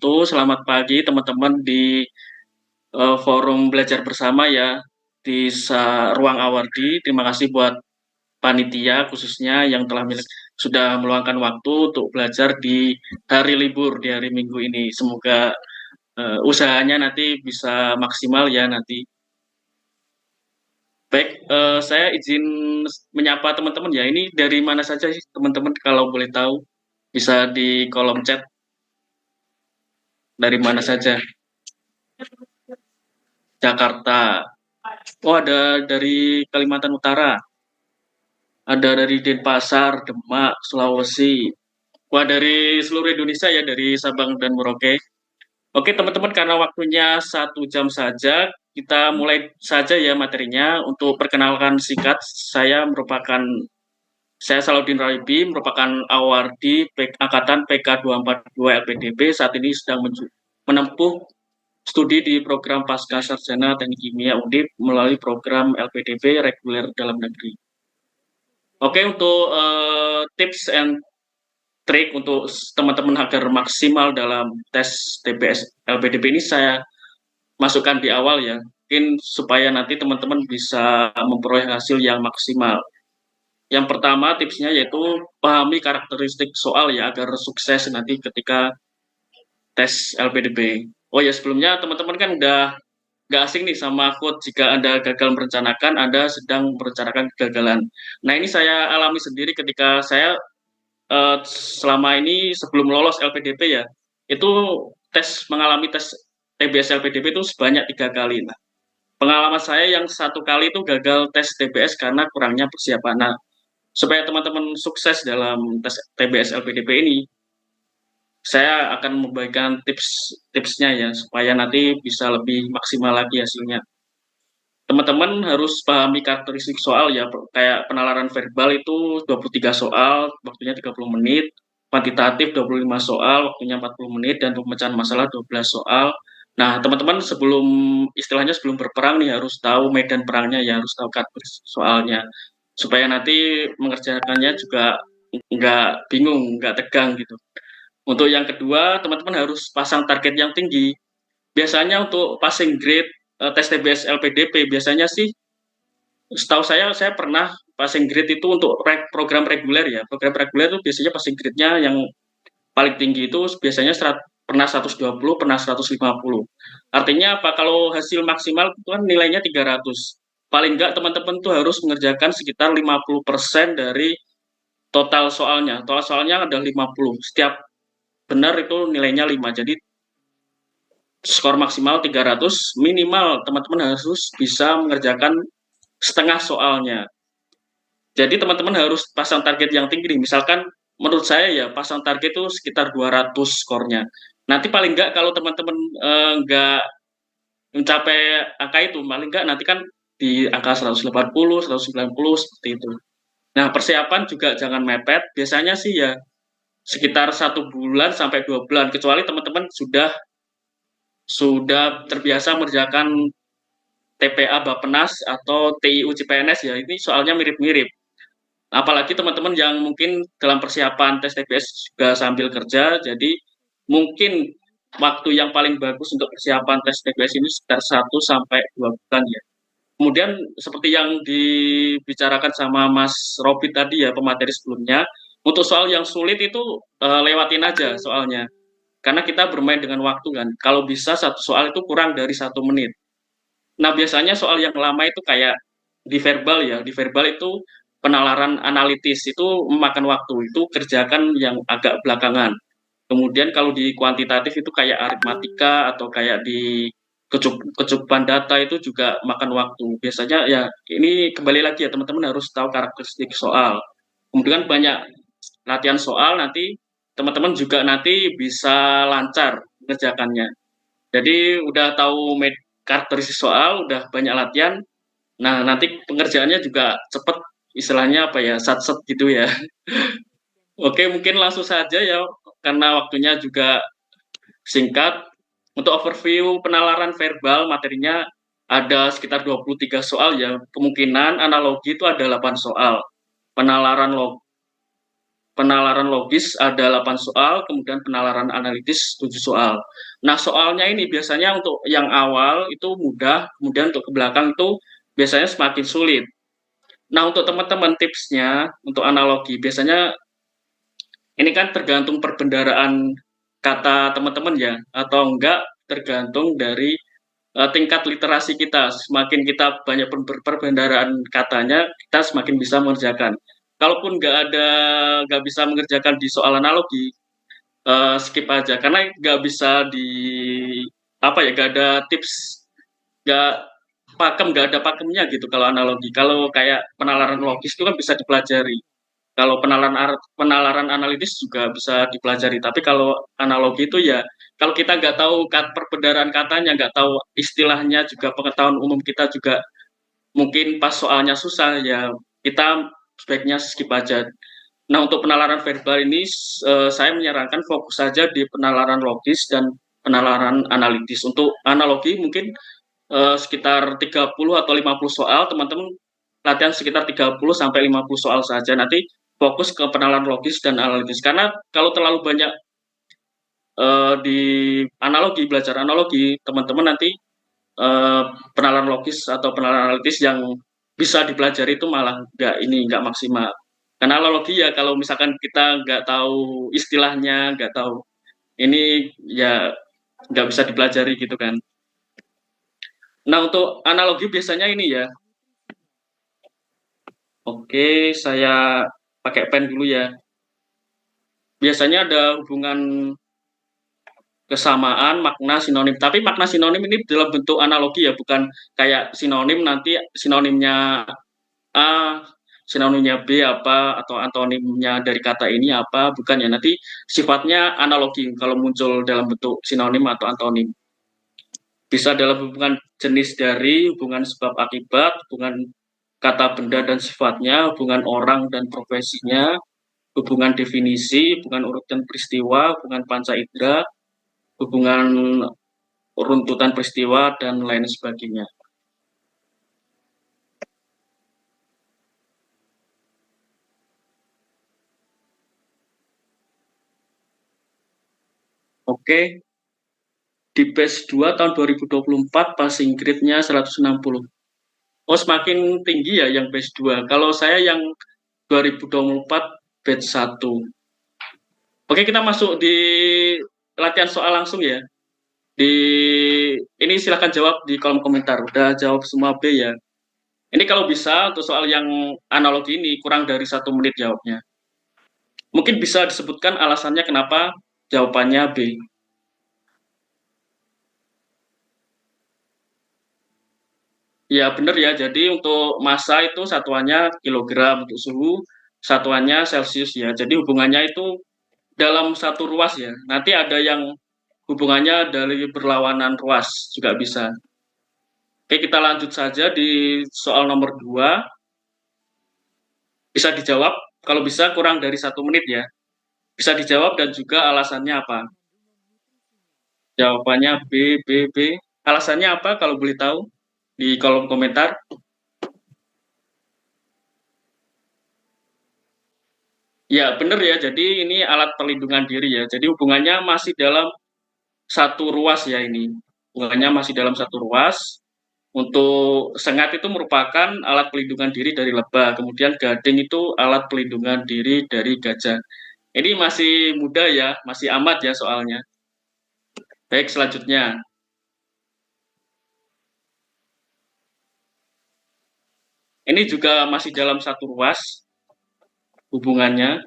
wabarakatuh. Selamat pagi teman-teman di forum belajar bersama ya di ruang Awardi. Terima kasih buat panitia khususnya yang telah sudah meluangkan waktu untuk belajar di hari libur di hari Minggu ini. Semoga usahanya nanti bisa maksimal ya nanti. Baik, saya izin menyapa teman-teman ya. Ini dari mana saja sih teman-teman kalau boleh tahu? Bisa di kolom chat dari mana saja. Jakarta. Oh, ada dari Kalimantan Utara, ada dari Denpasar, Demak, Sulawesi. Wah, dari seluruh Indonesia ya, dari Sabang dan Merauke. Oke, teman-teman, karena waktunya 1 jam saja, kita mulai saja ya materinya. Untuk perkenalkan singkat, saya Salahuddin Raibi, merupakan awardi Angkatan PK 242 LPDB. Saat ini sedang menempuh studi di program Pasca Sarjana Teknik Kimia Undip melalui program LPDB reguler dalam negeri. Oke, untuk tips and trik untuk teman-teman agar maksimal dalam tes TBS LPDB ini saya masukkan di awal ya, mungkin supaya nanti teman-teman bisa memperoleh hasil yang maksimal. Yang pertama tipsnya yaitu pahami karakteristik soal ya agar sukses nanti ketika tes LPDB. Oh ya, sebelumnya teman-teman kan udah nggak asing nih sama quote, jika Anda gagal merencanakan, Anda sedang merencanakan kegagalan. Nah, ini saya alami sendiri ketika saya selama ini sebelum lolos LPDB ya, itu mengalami tes TBS LPDB itu sebanyak 3 kali. Nah, pengalaman saya yang 1 kali itu gagal tes TBS karena kurangnya persiapan. Nah, supaya teman-teman sukses dalam tes TBS LPDB ini, saya akan membagikan tips-tipsnya ya, supaya nanti bisa lebih maksimal lagi hasilnya. Teman-teman harus pahami karakteristik soal ya, kayak penalaran verbal itu 23 soal, waktunya 30 menit, kuantitatif 25 soal, waktunya 40 menit, dan pemecahan masalah 12 soal. Nah, teman-teman sebelum berperang nih harus tahu medan perangnya ya, harus tahu karakteristik soalnya, supaya nanti mengerjakannya juga nggak bingung, nggak tegang gitu. Untuk yang kedua, teman-teman harus pasang target yang tinggi. Biasanya untuk passing grade tes TBS LPDP, biasanya sih setahu saya pernah passing grade itu untuk program reguler ya. Program reguler itu biasanya passing grade-nya yang paling tinggi itu biasanya pernah 120, pernah 150. Artinya apa? Kalau hasil maksimal itu kan nilainya 300. Paling enggak teman-teman tuh harus mengerjakan sekitar 50% dari total soalnya. Total soalnya ada 50. Setiap benar itu nilainya 5. Jadi skor maksimal 300, minimal teman-teman harus bisa mengerjakan setengah soalnya. Jadi teman-teman harus pasang target yang tinggi nih. Misalkan menurut saya ya pasang target itu sekitar 200 skornya. Nanti paling enggak kalau teman-teman enggak mencapai angka itu, paling enggak nanti kan di angka 180, 190 seperti itu. Nah, persiapan juga jangan mepet. Biasanya sih ya sekitar 1 bulan sampai 2 bulan, kecuali teman-teman sudah terbiasa mengerjakan TPA Bappenas atau TIU CPNS ya, ini soalnya mirip-mirip. Apalagi teman-teman yang mungkin dalam persiapan tes TBS juga sambil kerja, jadi mungkin waktu yang paling bagus untuk persiapan tes TBS ini sekitar 1 sampai 2 bulan ya. Kemudian seperti yang dibicarakan sama Mas Robi tadi ya, pemateri sebelumnya, untuk soal yang sulit itu lewatin aja soalnya. Karena kita bermain dengan waktu kan. Kalau bisa satu soal itu kurang dari 1 menit. Nah, biasanya soal yang lama itu kayak di verbal ya, di verbal itu penalaran analitis itu memakan waktu, itu kerjakan yang agak belakangan. Kemudian kalau di kuantitatif itu kayak aritmatika atau kayak di kecukupan data itu juga makan waktu. Biasanya ya ini kembali lagi ya, teman-teman harus tahu karakteristik soal. Kemudian banyak latihan soal, nanti teman-teman juga nanti bisa lancar mengerjakannya. Jadi udah tahu karakteristik soal, udah banyak latihan. Nah, nanti pengerjaannya juga cepet, istilahnya apa ya, sat-set gitu ya. Oke, mungkin langsung saja ya, karena waktunya juga singkat. Untuk overview penalaran verbal, materinya ada sekitar 23 soal ya. Kemungkinan analogi itu ada 8 soal. Penalaran penalaran logis ada 8 soal, kemudian penalaran analitis 7 soal. Nah, soalnya ini biasanya untuk yang awal itu mudah, kemudian untuk ke belakang itu biasanya semakin sulit. Nah, untuk teman-teman tipsnya, untuk analogi, biasanya ini kan tergantung perbendaharaan kata teman-teman ya, atau enggak tergantung dari tingkat literasi kita. Semakin kita banyak perbendaharaan katanya, kita semakin bisa mengerjakan. Kalaupun nggak bisa mengerjakan di soal analogi, skip aja karena nggak bisa di apa ya, nggak ada tips, nggak nggak ada pakemnya gitu kalau analogi. Kalau kayak penalaran logis itu kan bisa dipelajari. Kalau penalaran analitis juga bisa dipelajari. Tapi kalau analogi itu ya, kalau kita nggak tahu perbendaharaan katanya, nggak tahu istilahnya, juga pengetahuan umum kita juga mungkin pas soalnya susah, ya kita sebaiknya skip aja. Nah, untuk penalaran verbal ini saya menyarankan fokus saja di penalaran logis dan penalaran analitis. Untuk analogi mungkin sekitar 30 atau 50 soal, teman-teman latihan sekitar 30 sampai 50 soal saja. Nanti fokus ke penalaran logis dan analitis. Karena kalau terlalu banyak di analogi, belajar analogi, teman-teman nanti eh, penalaran logis atau penalaran analitis yang bisa dipelajari itu malah nggak maksimal. Karena analogi ya, kalau misalkan kita nggak tahu istilahnya, nggak tahu ini, ya nggak bisa dipelajari gitu kan. Nah, untuk analogi biasanya ini ya, oke, saya pakai pen dulu ya. Biasanya ada hubungan kesamaan, makna, sinonim. Tapi makna sinonim ini dalam bentuk analogi ya, bukan kayak sinonim nanti sinonimnya A, sinonimnya B apa, atau antonimnya dari kata ini apa, bukan ya. Nanti sifatnya analogi kalau muncul dalam bentuk sinonim atau antonim. Bisa dalam hubungan jenis dari, hubungan sebab akibat, hubungan kata benda dan sifatnya, hubungan orang dan profesinya, hubungan definisi, hubungan urutan peristiwa, hubungan panca indera, hubungan runtutan peristiwa, dan lain sebagainya. Oke, di batch 2 tahun 2024 passing grade-nya 160. Oh, semakin tinggi ya yang batch 2. Kalau saya yang 2024 batch 1. Oke, kita masuk di latihan soal langsung ya. Di ini silahkan jawab di kolom komentar. Udah jawab semua B ya. Ini kalau bisa untuk soal yang analogi ini kurang dari 1 menit jawabnya. Mungkin bisa disebutkan alasannya kenapa jawabannya B. Ya benar ya, jadi untuk massa itu satuannya kilogram, untuk suhu satuannya Celsius ya. Jadi hubungannya itu dalam satu ruas ya. Nanti ada yang hubungannya dari berlawanan ruas juga bisa. Oke, kita lanjut saja di soal nomor 2. Bisa dijawab, kalau bisa kurang dari 1 menit ya. Bisa dijawab dan juga alasannya apa. Jawabannya B, B, B. Alasannya apa kalau boleh tahu di kolom komentar. Ya, benar ya. Jadi ini alat perlindungan diri ya. Jadi hubungannya masih dalam satu ruas ya ini. Hubungannya masih dalam satu ruas. Untuk sengat itu merupakan alat pelindungan diri dari lebah. Kemudian gading itu alat pelindungan diri dari gajah. Ini masih muda ya, masih amat ya soalnya. Baik, selanjutnya. Ini juga masih dalam satu ruas hubungannya.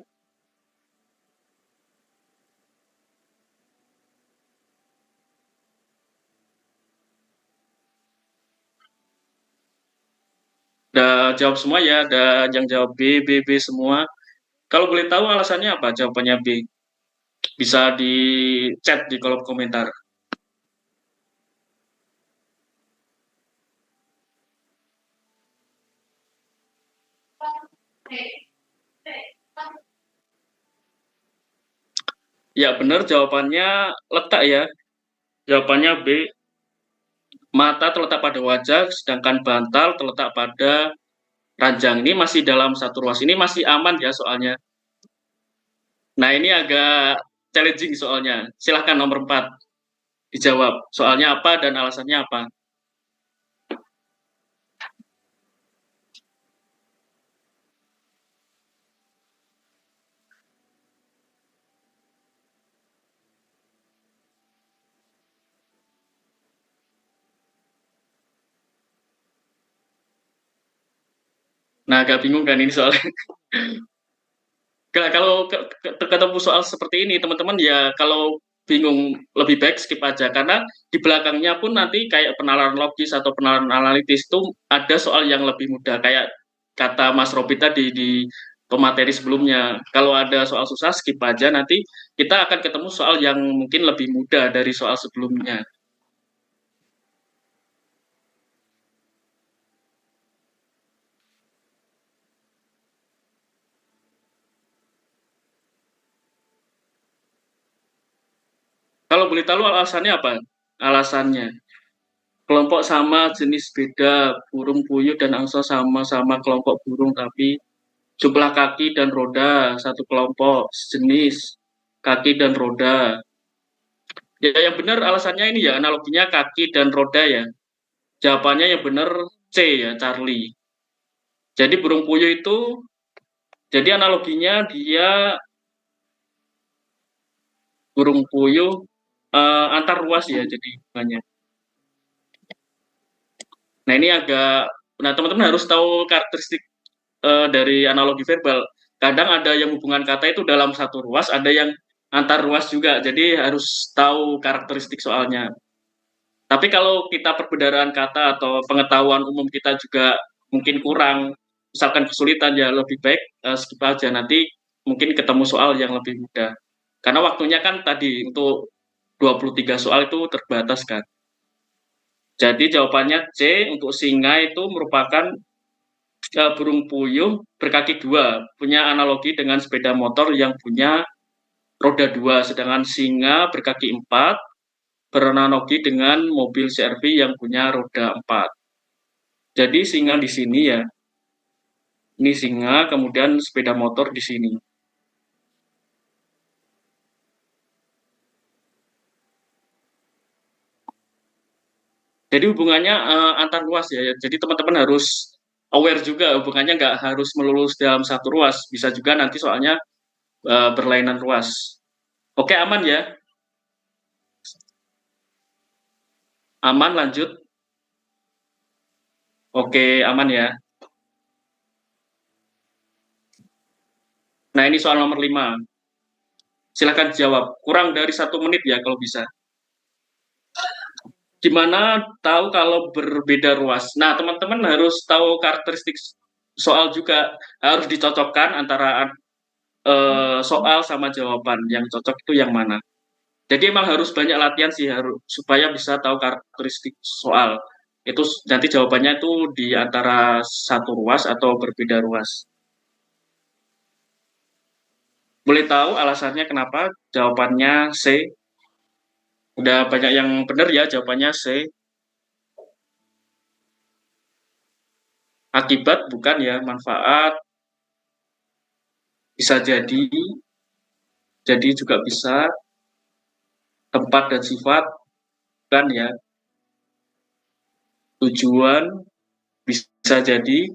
Udah jawab semua ya, ada yang jawab B, B, B semua. Kalau boleh tahu alasannya apa jawabannya B? Bisa di chat di kolom komentar. Ya benar, jawabannya letak ya. Jawabannya B. Mata terletak pada wajah, sedangkan bantal terletak pada ranjang. Ini masih dalam satu ruas. Ini masih aman ya soalnya. Nah, ini agak challenging soalnya. Silahkan nomor 4 dijawab. Soalnya apa dan alasannya apa? Nah, agak bingung kan ini soalnya. Kalau ketemu soal seperti ini, teman-teman ya kalau bingung lebih baik skip aja karena di belakangnya pun nanti kayak penalaran logis atau penalaran analitis itu ada soal yang lebih mudah kayak kata Mas Robi tadi di pemateri sebelumnya. Kalau ada soal susah skip aja nanti kita akan ketemu soal yang mungkin lebih mudah dari soal sebelumnya. Kalau boleh tahu alasannya apa? Alasannya kelompok sama jenis beda, burung puyuh dan angsa sama-sama kelompok burung tapi jumlah kaki dan roda satu kelompok sejenis kaki dan roda. Ya yang benar alasannya ini ya analoginya kaki dan roda ya. Jawabannya yang benar C ya Charlie. Jadi burung puyuh itu jadi analoginya dia burung puyuh antar ruas ya jadi banyak. Nah ini agak nah teman-teman harus tahu karakteristik dari analogi verbal. Kadang ada yang hubungan kata itu dalam satu ruas, ada yang antar ruas juga. Jadi harus tahu karakteristik soalnya. Tapi kalau kita perbendaharaan kata atau pengetahuan umum kita juga mungkin kurang, misalkan kesulitan ya lebih baik skip aja. Nanti mungkin ketemu soal yang lebih mudah. Karena waktunya kan tadi untuk 23 soal itu terbatas kan. Jadi jawabannya C untuk singa itu merupakan burung puyuh berkaki dua, punya analogi dengan sepeda motor yang punya roda dua, sedangkan singa berkaki empat beranalogi dengan mobil CR-V yang punya roda empat. Jadi singa di sini ya, ini singa, kemudian sepeda motor di sini. Jadi hubungannya antar ruas ya. Jadi teman-teman harus aware juga hubungannya nggak harus melulus dalam satu ruas, bisa juga nanti soalnya berlainan ruas. Oke aman ya, aman lanjut. Oke aman ya. Nah ini soal nomor 5. Silakan jawab. Kurang dari 1 menit ya kalau bisa. Gimana tahu kalau berbeda ruas? Nah, teman-teman harus tahu karakteristik soal juga harus dicocokkan antara soal sama jawaban. Yang cocok itu yang mana? Jadi emang harus banyak latihan sih harus supaya bisa tahu karakteristik soal. Itu nanti jawabannya itu di antara satu ruas atau berbeda ruas. Boleh tahu alasannya kenapa? Jawabannya C. Udah banyak yang benar ya jawabannya C. Akibat bukan ya, manfaat bisa jadi juga bisa tempat dan sifat kan ya, tujuan bisa jadi.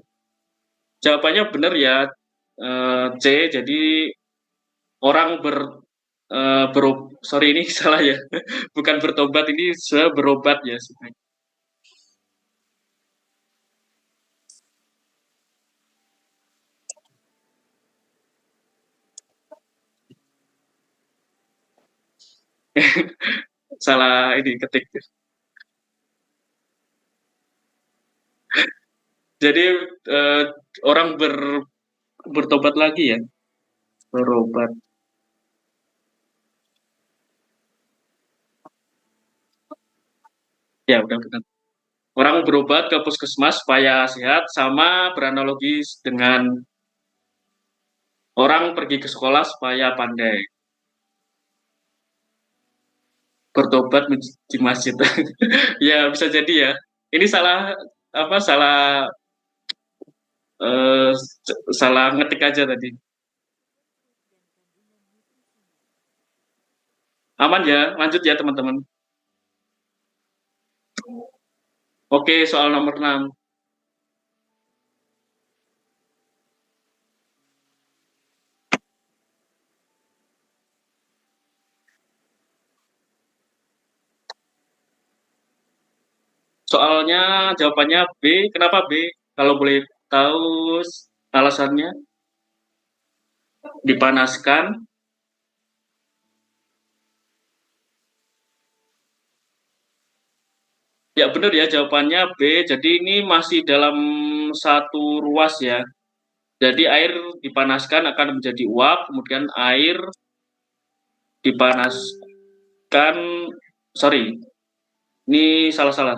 Jawabannya benar ya, C. Jadi orang sorry ini salah ya, bukan bertobat ini berobat ya. Salah ini ketik. Jadi eh, orang bertobat lagi ya, berobat. Ya udah benar. Orang berobat ke puskesmas supaya sehat sama beranalogi dengan orang pergi ke sekolah supaya pandai. Bertobat di masjid. Ya bisa jadi ya. Ini salah apa eh, salah ngetik aja tadi. Aman ya? Lanjut ya teman-teman. Oke, soal nomor 6. Soalnya jawabannya B. Kenapa B? Kalau boleh tahu alasannya? Dipanaskan. Ya benar ya, jawabannya B. Jadi ini masih dalam satu ruas ya. Jadi air dipanaskan akan menjadi uap, kemudian air dipanaskan, sorry, ini salah-salah.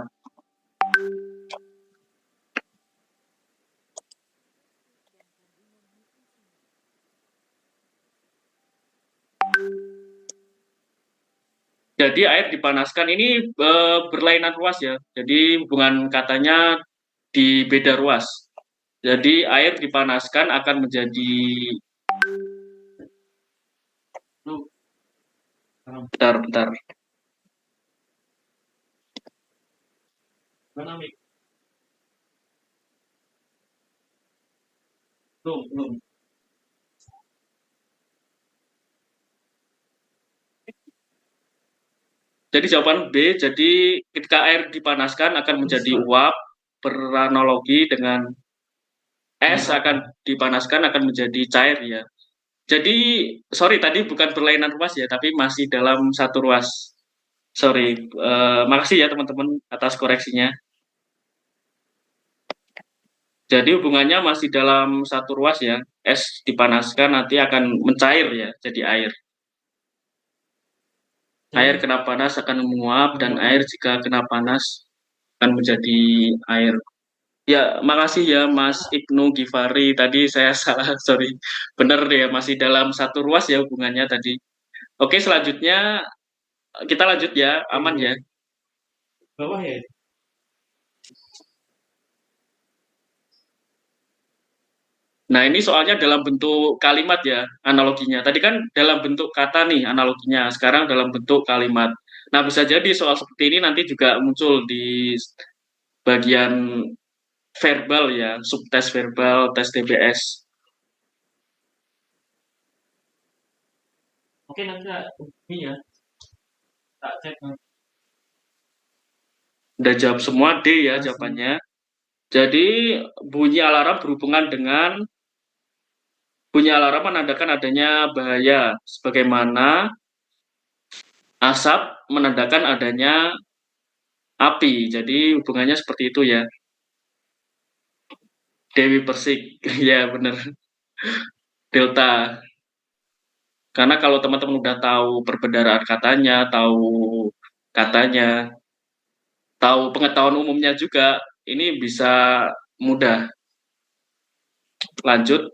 Jadi air dipanaskan ini berlainan ruas ya. Jadi hubungan katanya di beda ruas. Jadi air dipanaskan akan menjadi, bentar. Belum. Jadi jawaban B, jadi ketika air dipanaskan akan menjadi uap, beranalogi dengan es akan dipanaskan akan menjadi cair ya. Jadi, sorry tadi bukan berlainan ruas ya, tapi masih dalam satu ruas. Sorry, makasih ya teman-teman atas koreksinya. Jadi hubungannya masih dalam satu ruas ya. Es dipanaskan nanti akan mencair ya, jadi air. Air kena panas akan menguap dan air jika kena panas akan menjadi air. Ya, makasih ya Mas Ibnu Gifari. Tadi saya salah, sorry. Benar ya, masih dalam satu ruas ya hubungannya tadi. Oke, selanjutnya kita lanjut ya, aman ya. Bawah ya. Nah, ini soalnya dalam bentuk kalimat ya, analoginya. Tadi kan dalam bentuk kata nih analoginya, sekarang dalam bentuk kalimat. Nah, bisa jadi soal seperti ini nanti juga muncul di bagian verbal ya, subtes verbal, tes TBS. Oke, nanti ini ya, tak cek. Udah jawab semua D ya jawabannya. Jadi bunyi alarm menandakan adanya bahaya, sebagaimana asap menandakan adanya api. Jadi hubungannya seperti itu ya. Dewi Persik, ya bener. Delta. Karena kalau teman-teman udah tahu perbendaharaan katanya, katanya, tahu pengetahuan umumnya juga, ini bisa mudah. Lanjut.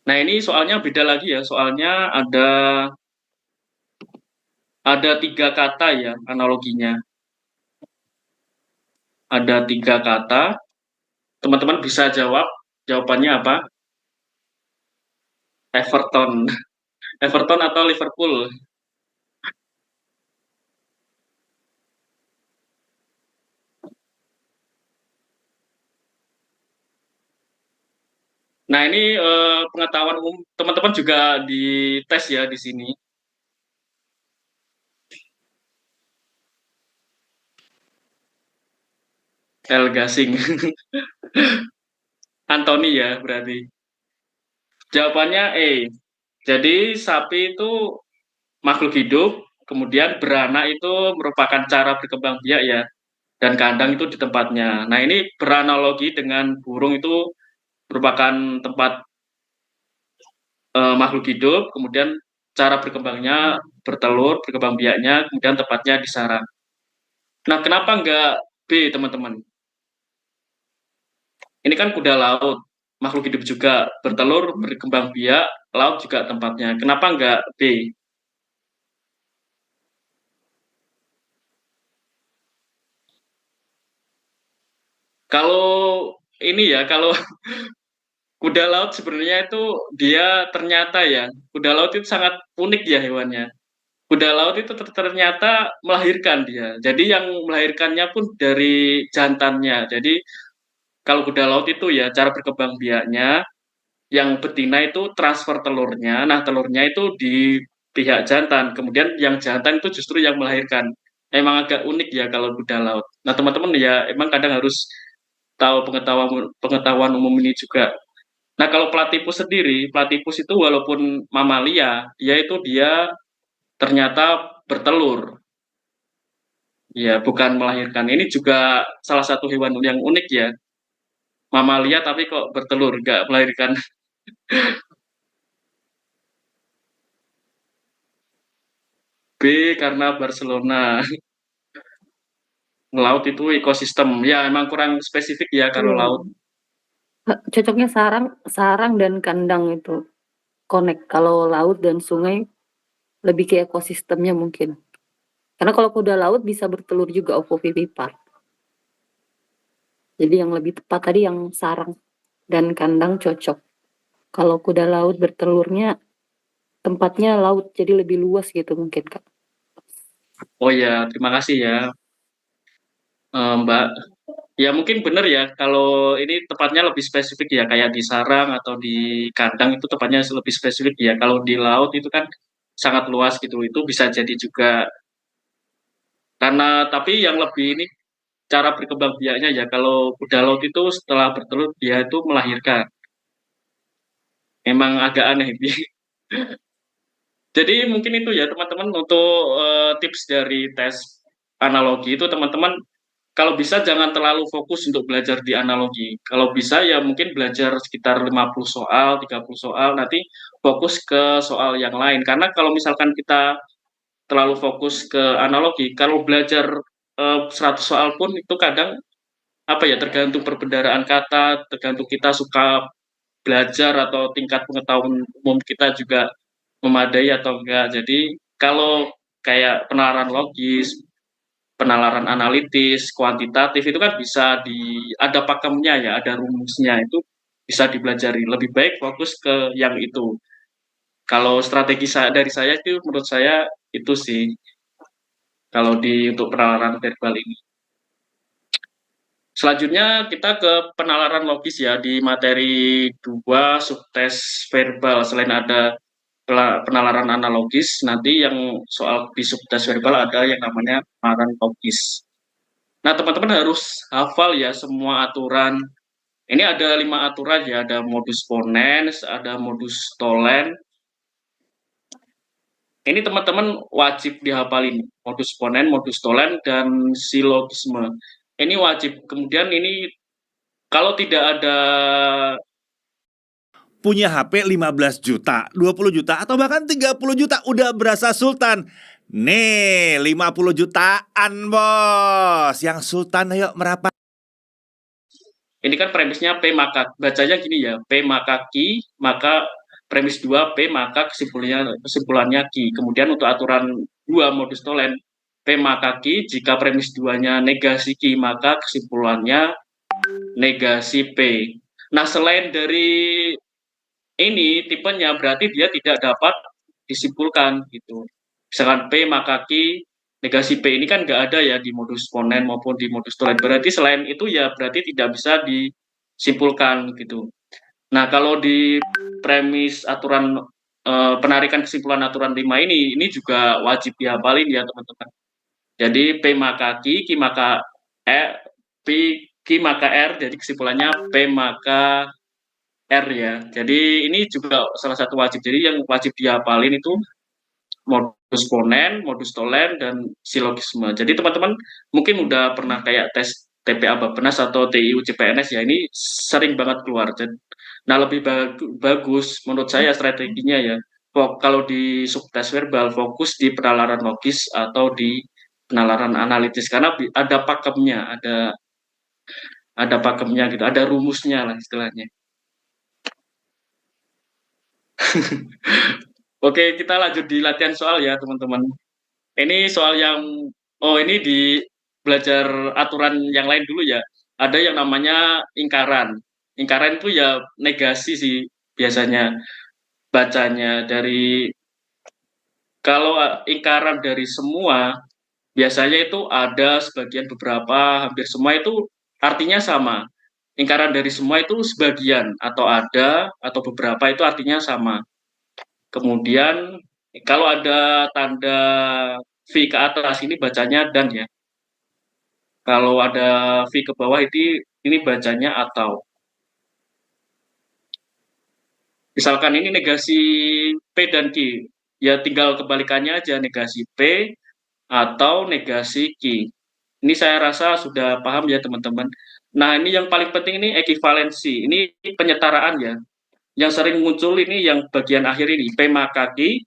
Nah ini soalnya beda lagi ya, soalnya ada tiga kata ya analoginya. Ada tiga kata, teman-teman bisa jawab, jawabannya apa? Everton. Everton atau Liverpool? Nah ini pengetahuan umum teman-teman juga dites ya di sini. El Gasing. Anthony ya berarti. Jawabannya E. Jadi sapi itu makhluk hidup, kemudian beranak itu merupakan cara berkembang biak ya, dan kandang itu di tempatnya. Nah ini beranalogi dengan burung itu merupakan tempat makhluk hidup, kemudian cara berkembangnya bertelur, berkembang biaknya, kemudian tempatnya di sarang. Nah kenapa enggak B teman-teman? Ini kan kuda laut, makhluk hidup juga, bertelur, berkembang biak, laut juga tempatnya. Kenapa enggak B? Kalau ini ya, kalau kuda laut sebenarnya itu dia ternyata ya, kuda laut itu sangat unik ya hewannya. Kuda laut itu ternyata melahirkan dia. Jadi yang melahirkannya pun dari jantannya. Jadi kalau kuda laut itu ya cara berkembang biaknya, yang betina itu transfer telurnya. Nah, telurnya itu di pihak jantan. Kemudian yang jantan itu justru yang melahirkan. Emang agak unik ya kalau kuda laut. Nah, teman-teman ya emang kadang harus tahu pengetahuan pengetahuan umum ini juga. Nah, kalau platypus sendiri, platypus itu walaupun mamalia, dia ternyata bertelur. Ya, bukan melahirkan. Ini juga salah satu hewan yang unik ya. Mamalia tapi kok bertelur, nggak melahirkan. B karena Barcelona. Laut itu ekosistem. Ya, emang kurang spesifik ya kalau Iya. laut. Cocoknya sarang sarang dan kandang itu connect. Kalau laut dan sungai lebih ke ekosistemnya mungkin. Karena kalau kuda laut bisa bertelur juga ovovivipar. Jadi yang lebih tepat tadi yang sarang dan kandang cocok. Kalau kuda laut bertelurnya tempatnya laut jadi lebih luas gitu mungkin Kak. Oh ya, terima kasih ya, Mbak. Ya mungkin benar ya, kalau ini tepatnya lebih spesifik ya, kayak di sarang atau di kandang itu tepatnya lebih spesifik ya. Kalau di laut itu kan sangat luas gitu, itu bisa jadi juga. Karena tapi yang lebih ini cara berkembang biaknya ya, kalau kuda laut itu setelah bertelur dia itu melahirkan. Memang agak aneh ini. Jadi mungkin itu ya teman-teman untuk tips dari tes analogi itu teman-teman kalau bisa jangan terlalu fokus untuk belajar di analogi. Kalau bisa ya mungkin belajar sekitar 50 soal, 30 soal, nanti fokus ke soal yang lain. Karena kalau misalkan kita terlalu fokus ke analogi, kalau belajar 100 soal pun itu kadang apa ya tergantung perbendaharaan kata, tergantung kita suka belajar atau tingkat pengetahuan umum kita juga memadai atau enggak. Jadi kalau kayak penalaran logis, penalaran analitis, kuantitatif itu kan bisa ada pakemnya ya, ada rumusnya itu bisa dipelajari. Lebih baik fokus ke yang itu. Kalau strategi dari saya itu menurut saya itu sih kalau untuk penalaran verbal ini. Selanjutnya kita ke penalaran logis ya di materi 2 subtes verbal. Selain ada penalaran analogis, nanti yang soal di subtes verbal ada yang namanya penalaran logis. Nah, teman-teman harus hafal ya semua aturan. Ini ada 5 aturan ya, ada modus ponens, ada modus tollens. Ini teman-teman wajib dihafalin modus ponens, modus tollens, dan silogisme. Ini wajib. Kemudian ini kalau tidak ada punya HP 15 juta, 20 juta, atau bahkan 30 juta udah berasa sultan. Nih, 50 jutaan bos. Yang sultan ayo merapat. ini kan premisnya P maka bacanya gini ya, P maka Q, maka premis 2 P maka kesimpulannya Q. Kemudian untuk aturan 2 modus tollens P maka Q, jika premis 2-nya negasi Q maka kesimpulannya negasi P. Nah, selain dari ini tipenya berarti dia tidak dapat disimpulkan gitu. Misalkan P maka Q negasi P ini kan nggak ada ya di modus ponen maupun di modus tollens. Berarti selain itu ya berarti tidak bisa disimpulkan gitu. Nah, kalau di premis aturan penarikan kesimpulan aturan 5 ini juga wajib dihafalin ya teman-teman. Jadi P maka Q, Q maka E, P, Q maka R, jadi kesimpulannya P maka R ya. Jadi ini juga salah satu wajib. Jadi yang wajib dihafalin itu modus ponen, modus tollens, dan silogisme. Jadi teman-teman mungkin udah pernah kayak tes TPA Bappenas atau TIU CPNS ya, ini sering banget keluar. Nah, lebih bagus menurut saya strateginya ya, kalau di subtes verbal fokus di penalaran logis atau di penalaran analitis karena ada pakemnya, ada pakemnya gitu, ada rumusnya lah istilahnya. Oke, kita lanjut di latihan soal ya, teman-teman. Ini soal yang, oh ini di belajar aturan yang lain dulu ya. ada yang namanya ingkaran. Ingkaran itu ya negasi sih biasanya bacanya dari kalau ingkaran dari semua biasanya itu ada sebagian beberapa hampir semua itu artinya sama. Ingkaran dari semua itu sebagian atau ada atau beberapa itu artinya sama. Kemudian kalau ada tanda V ke atas ini bacanya dan ya. Kalau ada V ke bawah ini bacanya atau. Misalkan ini negasi P dan Q, ya tinggal kebalikannya aja negasi P atau negasi Q. Ini saya rasa sudah paham ya teman-teman. Nah ini yang paling penting ini ekivalensi, ini penyetaraan ya. Yang sering muncul ini yang bagian akhir ini, P maka Q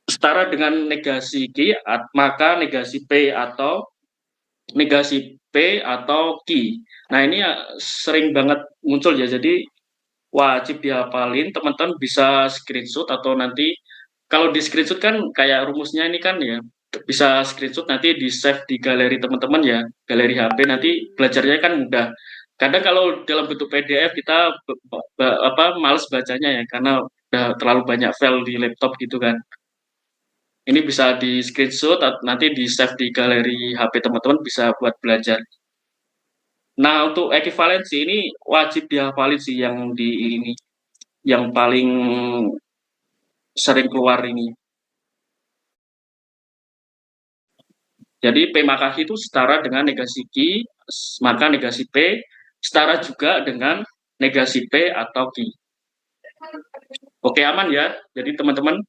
setara dengan negasi Q, maka negasi P atau negasi P atau Q. Nah ini ya sering banget muncul ya, jadi wajib dihafalin, teman-teman bisa screenshot atau nanti kalau di screenshot kan kayak rumusnya ini kan ya bisa screenshot nanti di save di galeri teman-teman ya, galeri HP nanti belajarnya kan mudah. Kadang kalau dalam bentuk PDF kita males bacanya ya karena udah terlalu banyak file di laptop gitu kan. Ini bisa di screenshot nanti di save di galeri HP teman-teman bisa buat belajar. Nah, untuk ekivalensi ini wajib dihafalin sih yang di ini yang paling sering keluar ini. Jadi P maka Q itu setara dengan negasi Q, maka negasi P setara juga dengan negasi P atau Q. Oke, aman ya. Jadi teman-teman,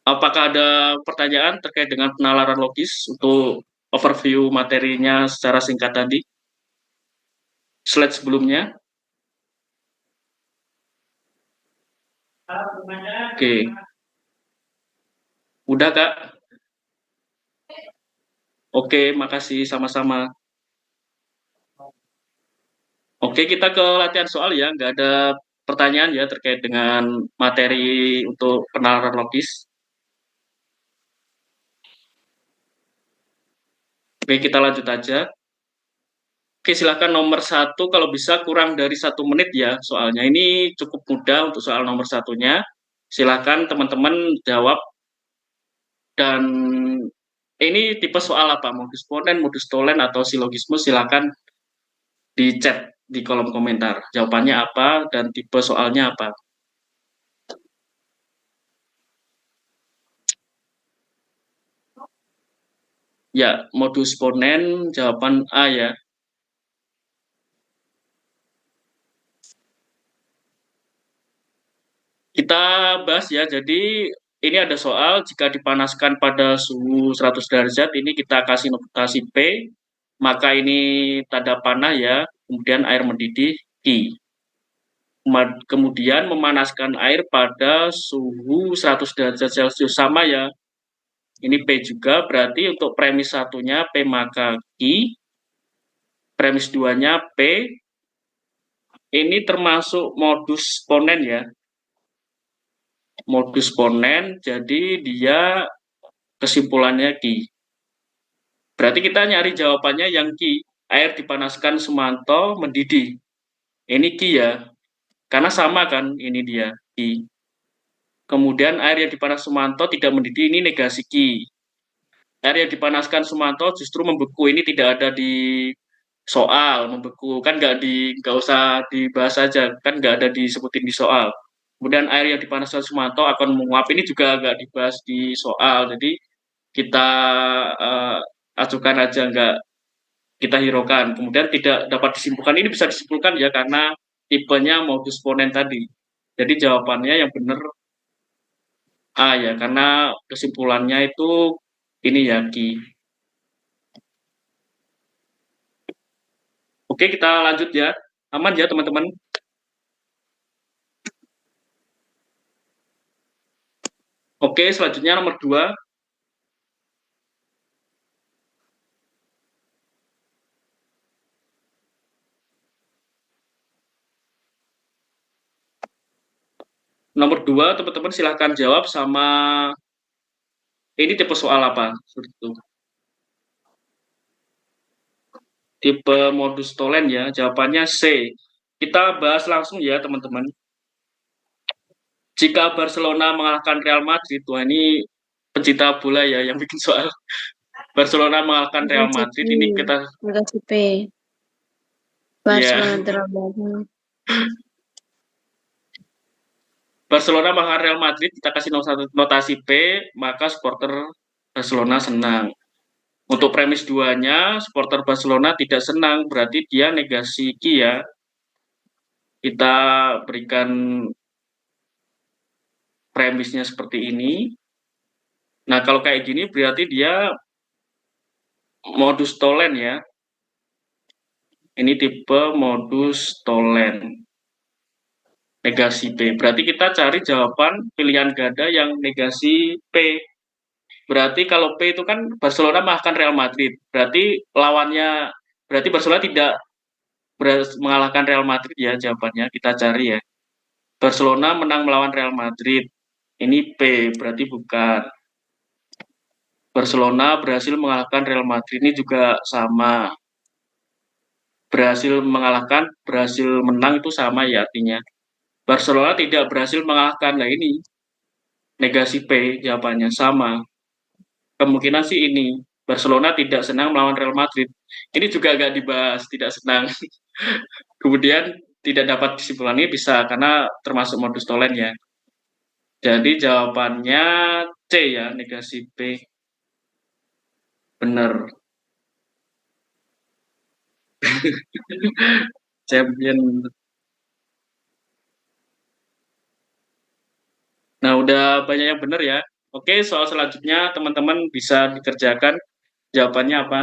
apakah ada pertanyaan terkait dengan penalaran logis untuk overview materinya secara singkat tadi? Slide sebelumnya. Oke. Udah, Kak? Oke, makasih sama-sama. Oke, kita ke latihan soal ya. Nggak ada pertanyaan ya terkait dengan materi untuk penalaran logis. Oke, kita lanjut aja. Oke, silakan nomor 1 kalau bisa kurang dari 1 menit ya soalnya. Ini cukup mudah untuk soal nomor 1-nya. Silakan teman-teman jawab. Dan ini tipe soal apa? Modus ponen, modus tolen, atau silogisme? Silakan di chat di kolom komentar. Jawabannya apa dan tipe soalnya apa? Ya, modus ponen jawaban A ya. Kita bahas ya, jadi ini ada soal jika dipanaskan pada suhu 100 derajat, ini kita kasih notasi P, maka ini tanda panah ya, kemudian air mendidih Q. Kemudian memanaskan air pada suhu 100 derajat Celcius, sama ya, ini P juga, berarti untuk premis satunya P maka Q, premis 2-nya P, ini termasuk modus ponen ya, modus ponen, jadi dia kesimpulannya Q. Berarti kita nyari jawabannya yang Q, air dipanaskan Sumanto mendidih. Ini Q ya, karena sama kan, ini dia Q. Kemudian air yang dipanas Sumanto tidak mendidih, ini negasi Q. Air yang dipanaskan Sumanto justru membeku, ini tidak ada di soal, membeku kan nggak usah dibahas saja, kan nggak ada disebutin di soal. Kemudian air yang dipanaskan Sumanto akan menguap, ini juga nggak dibahas di soal, jadi kita ajukan aja, nggak kita hiraukan. Kemudian tidak dapat disimpulkan, ini bisa disimpulkan ya karena tipenya modus ponen tadi. Jadi jawabannya yang benar A ya, karena kesimpulannya itu ini ya Q. Oke, kita lanjut ya. Aman ya teman-teman? Oke, selanjutnya nomor 2. Nomor 2, teman-teman silahkan jawab sama ini tipe soal apa? Seperti itu. tipe modus tolen ya. Jawabannya C. Kita bahas langsung ya teman-teman. Jika Barcelona mengalahkan Real Madrid, wah ini pencinta bola ya yang bikin soal. Barcelona mengalahkan Real Madrid, ini kita Negasi P. ya Barcelona terlalu. Barcelona mengalahkan Real Madrid, kita kasih notasi P, maka supporter Barcelona senang. Untuk premis 2-nya, supporter Barcelona tidak senang, berarti dia negasi Q ya. Kita berikan premisnya seperti ini. Nah, kalau kayak gini berarti dia modus tolen ya. Ini tipe modus tolen. Negasi P. Berarti kita cari jawaban pilihan ganda yang negasi P. Berarti kalau P itu kan Barcelona mengalahkan Real Madrid. Berarti lawannya, berarti Barcelona tidak mengalahkan Real Madrid ya jawabannya. Kita cari ya. Barcelona menang melawan Real Madrid. Ini P, berarti bukan. Barcelona berhasil mengalahkan Real Madrid, ini juga sama. Berhasil mengalahkan, berhasil menang itu sama ya artinya. Barcelona tidak berhasil mengalahkan, nah ini negasi P jawabannya sama. Kemungkinan sih ini, Barcelona tidak senang melawan Real Madrid. Ini juga agak dibahas, tidak senang. Kemudian tidak dapat kesimpulan ini bisa karena termasuk modus tolen ya. Jadi jawabannya C ya, negasi P. Benar. Champion. Nah, udah banyak yang benar ya. Oke, soal selanjutnya teman-teman bisa dikerjakan. Jawabannya apa?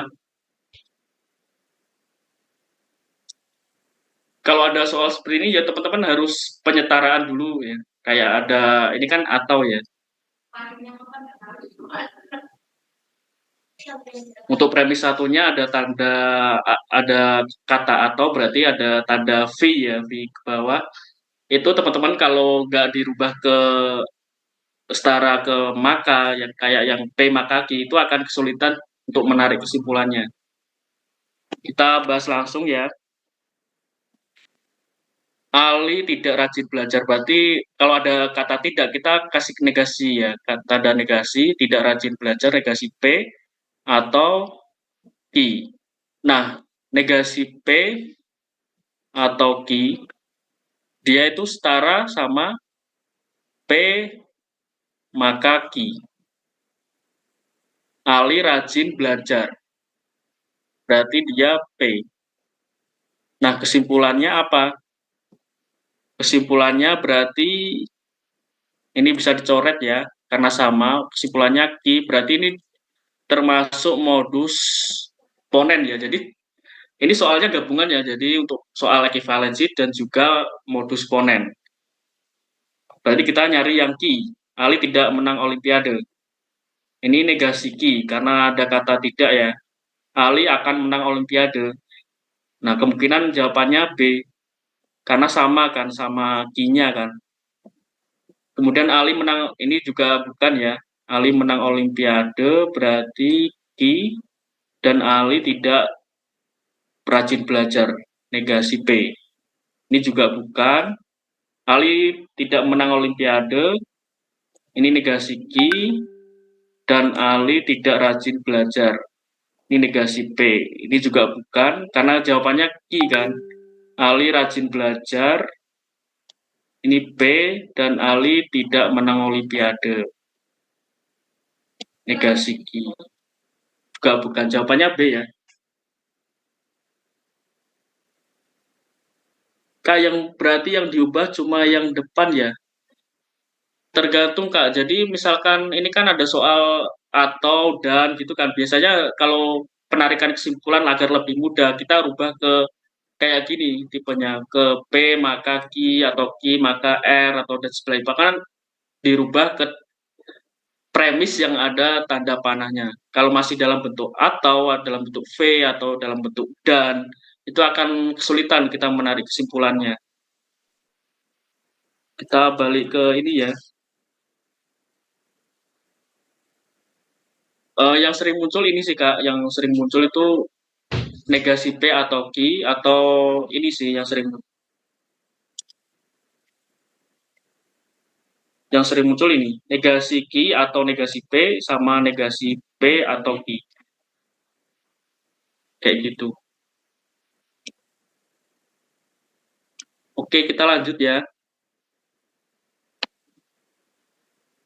Kalau ada soal seperti ini ya teman-teman harus penyetaraan dulu ya. Kayak ada, ini kan atau ya. Untuk premis satunya ada tanda, ada kata atau berarti ada tanda V ya, V ke bawah. Itu teman-teman kalau nggak dirubah ke setara ke maka, yang kayak yang P maka Q, itu akan kesulitan untuk menarik kesimpulannya. Kita bahas langsung ya. Ali tidak rajin belajar, berarti kalau ada kata tidak kita kasih negasi ya, tanda negasi, tidak rajin belajar negasi P atau Q. Nah, negasi P atau Q dia itu setara sama P maka Q. Ali rajin belajar, berarti dia P. Nah, kesimpulannya apa? Kesimpulannya berarti ini bisa dicoret ya, karena sama. Kesimpulannya Q, berarti ini termasuk modus ponen ya. Jadi ini soalnya gabungan ya. Jadi untuk soal ekivalensi dan juga modus ponen. Berarti kita nyari yang Q. Ali tidak menang Olimpiade. Ini negasi Q karena ada kata tidak ya. Ali akan menang Olimpiade. Nah, kemungkinan jawabannya B. Karena sama kan, sama Q-nya kan. Kemudian Ali menang, ini juga bukan ya. Ali menang Olimpiade berarti Q dan Ali tidak rajin belajar, negasi P. Ini juga bukan. Ali tidak menang Olimpiade, ini negasi Q, dan Ali tidak rajin belajar, ini negasi P. Ini juga bukan, karena jawabannya Q kan. Ali rajin belajar, ini P, dan Ali tidak menang Olimpiade, negasi Q. Juga bukan, jawabannya B ya. Kak, yang berarti yang diubah cuma yang depan ya. Tergantung Kak. Jadi misalkan ini kan ada soal atau dan gitu kan. Biasanya kalau penarikan kesimpulan agar lebih mudah kita rubah ke kayak gini tipenya, ke P maka Q atau Q maka R atau dan sebagainya. Bahkan dirubah ke premis yang ada tanda panahnya. Kalau masih dalam bentuk atau dalam bentuk V atau dalam bentuk dan itu akan kesulitan kita menarik kesimpulannya. Kita balik ke ini ya. Yang sering muncul ini sih Kak, yang sering muncul itu negasi P atau Q, atau ini sih yang sering muncul ini, negasi Q atau negasi P sama negasi P atau Q. Kayak gitu. Oke, kita lanjut ya.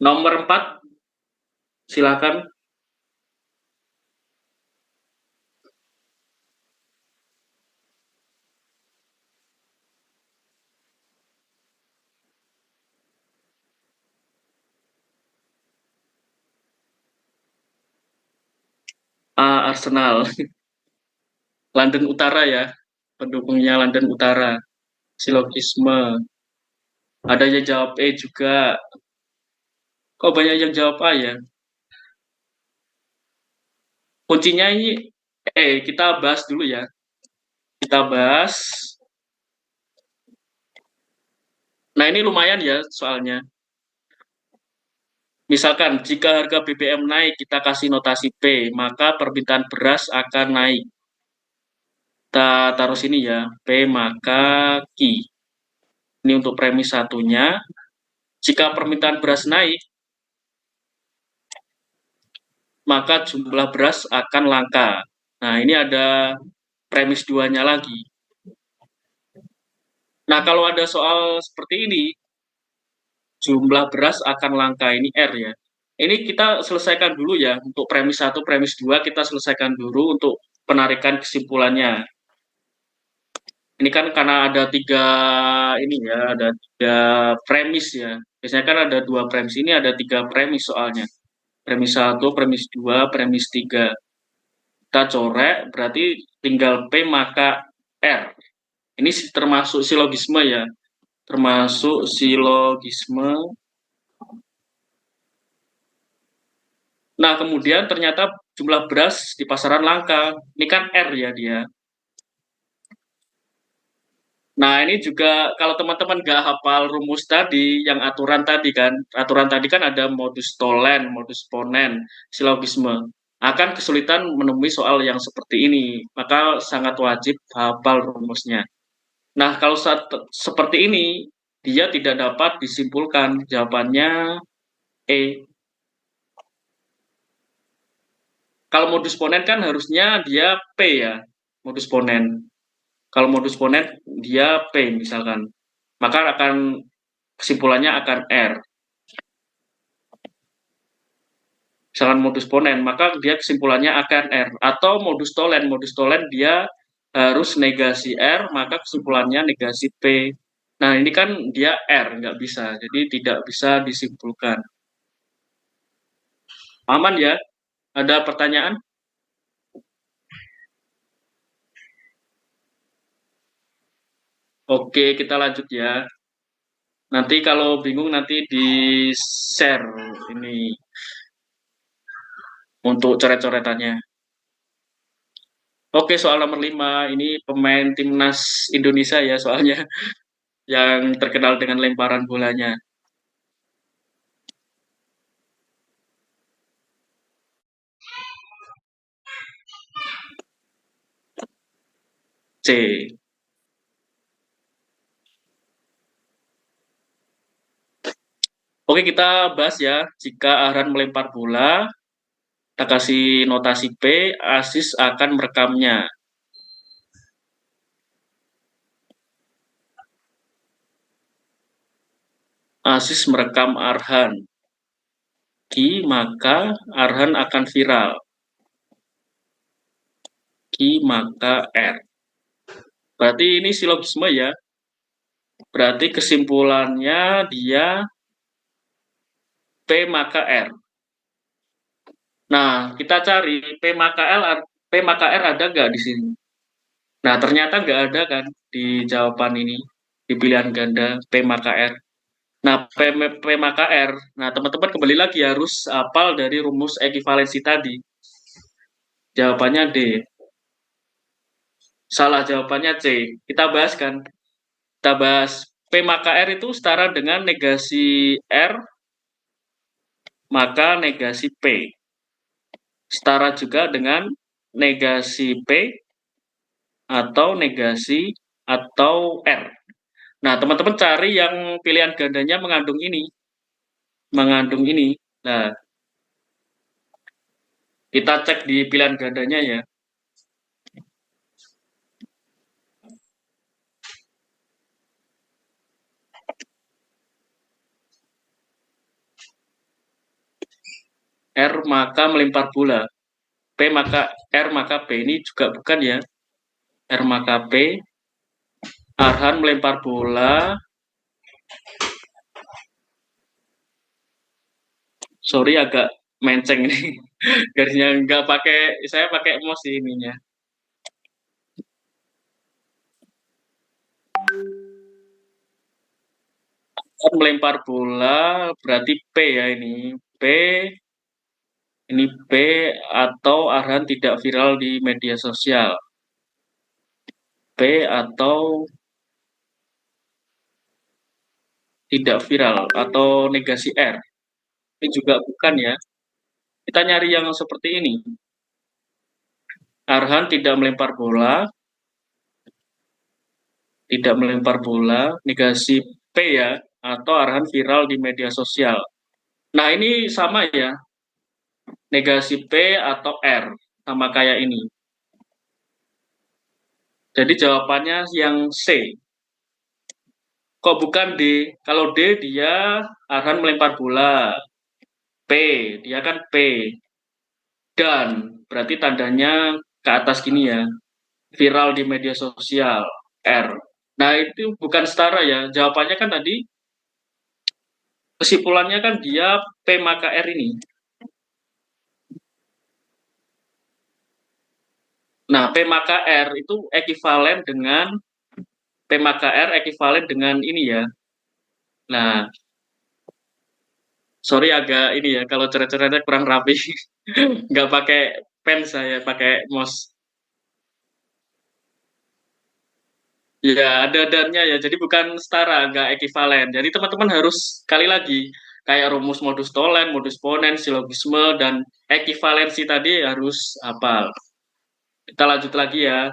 Nomor 4, silakan. Arsenal. London Utara ya, pendukungnya London Utara. Silogisme. Ada yang jawab E juga. Kok banyak yang jawab A ya? Kuncinya ini, kita bahas dulu ya. Kita bahas. Nah, ini lumayan ya soalnya. Misalkan, jika harga BBM naik, kita kasih notasi P, maka permintaan beras akan naik. Kita taruh sini ya, P maka Q. Ini untuk premis satunya. Jika permintaan beras naik, maka jumlah beras akan langka. Nah, ini ada premis 2-nya lagi. Nah, kalau ada soal seperti ini, jumlah beras akan langka, ini R ya. Ini kita selesaikan dulu ya, untuk premis 1, premis 2 kita selesaikan dulu untuk penarikan kesimpulannya. Ini kan karena ada 3 ini ya, ada 3 premis ya. Biasanya kan ada 2 premis, ini ada 3 premis soalnya. Premis 1, premis 2, premis 3. Kita corek, berarti tinggal P maka R. Ini termasuk silogisme ya, termasuk silogisme. Nah, kemudian ternyata jumlah beras di pasaran langka. Ini kan R ya dia. Nah, ini juga kalau teman-teman nggak hafal rumus tadi, yang aturan tadi kan ada modus tolen, modus ponen, silogisme. Akan kesulitan menemui soal yang seperti ini, maka sangat wajib hafal rumusnya. Nah, kalau seperti ini, dia tidak dapat disimpulkan. Jawabannya E. Kalau modus ponen kan harusnya dia P ya, modus ponen. Kalau modus ponen dia P misalkan, maka kesimpulannya akan R. Misalkan modus ponen, maka dia kesimpulannya akan R. Atau modus tolen dia harus negasi R, maka kesimpulannya negasi P. Nah, ini kan dia R, nggak bisa, jadi tidak bisa disimpulkan. Aman ya? Ada pertanyaan? Oke, kita lanjut ya. Nanti kalau bingung nanti di-share ini untuk coret-coretannya. Oke, soal nomor 5. Ini pemain timnas Indonesia ya soalnya yang terkenal dengan lemparan bolanya. C. Oke, kita bahas ya. Jika Arhan melempar bola, kita kasih notasi P, Aziz akan merekamnya. Aziz merekam Arhan. Q, maka Arhan akan viral. Q, maka R. Berarti ini silogisme ya. Berarti kesimpulannya dia P maka R. Nah, kita cari P maka R ada nggak di sini? Nah, ternyata nggak ada kan di jawaban ini, di pilihan ganda P maka R. Nah, P maka R. Nah, teman-teman kembali lagi harus hafal dari rumus ekivalensi tadi. Jawabannya D. Salah, jawabannya C. Kita bahas kan. Kita bahas P maka R itu setara dengan negasi R maka negasi P. Setara juga dengan negasi P atau negasi atau R. Nah, teman-teman cari yang pilihan gandanya mengandung ini. Nah, kita cek di pilihan gandanya ya. R maka melempar bola. P maka R maka P, ini juga bukan ya. R maka P. Arhan melempar bola. Sorry agak menceng ini. Garisnya nggak pakai, saya pakai mouse ininya. Arhan melempar bola berarti P ya ini. P. Ini P atau Arhan tidak viral di media sosial. P atau tidak viral atau negasi R. Ini juga bukan ya. Kita nyari yang seperti ini. Arhan tidak melempar bola. Tidak melempar bola. Negasi P ya. Atau Arhan viral di media sosial. Nah ini sama ya. Negasi P atau R. Sama kayak ini. Jadi jawabannya yang C. Kok bukan D? Kalau D dia Arhan melempar bola. P, dia kan P. Dan berarti tandanya ke atas gini ya. Viral di media sosial. R. Nah itu bukan setara ya. Jawabannya kan tadi kesimpulannya kan dia P maka R ini. Nah, P maka R itu ekivalen dengan P maka R ekivalen dengan ini ya. Nah, sorry agak ini ya, kalau coret-coretnya kurang rapi. Nggak pakai pen saya, pakai mouse. Ya, ada dannya ya, jadi bukan setara, nggak ekivalen. Jadi teman-teman harus sekali lagi, kayak rumus modus tolen, modus ponens, silogisme, dan ekivalensi tadi harus hafal. Kita lanjut lagi ya.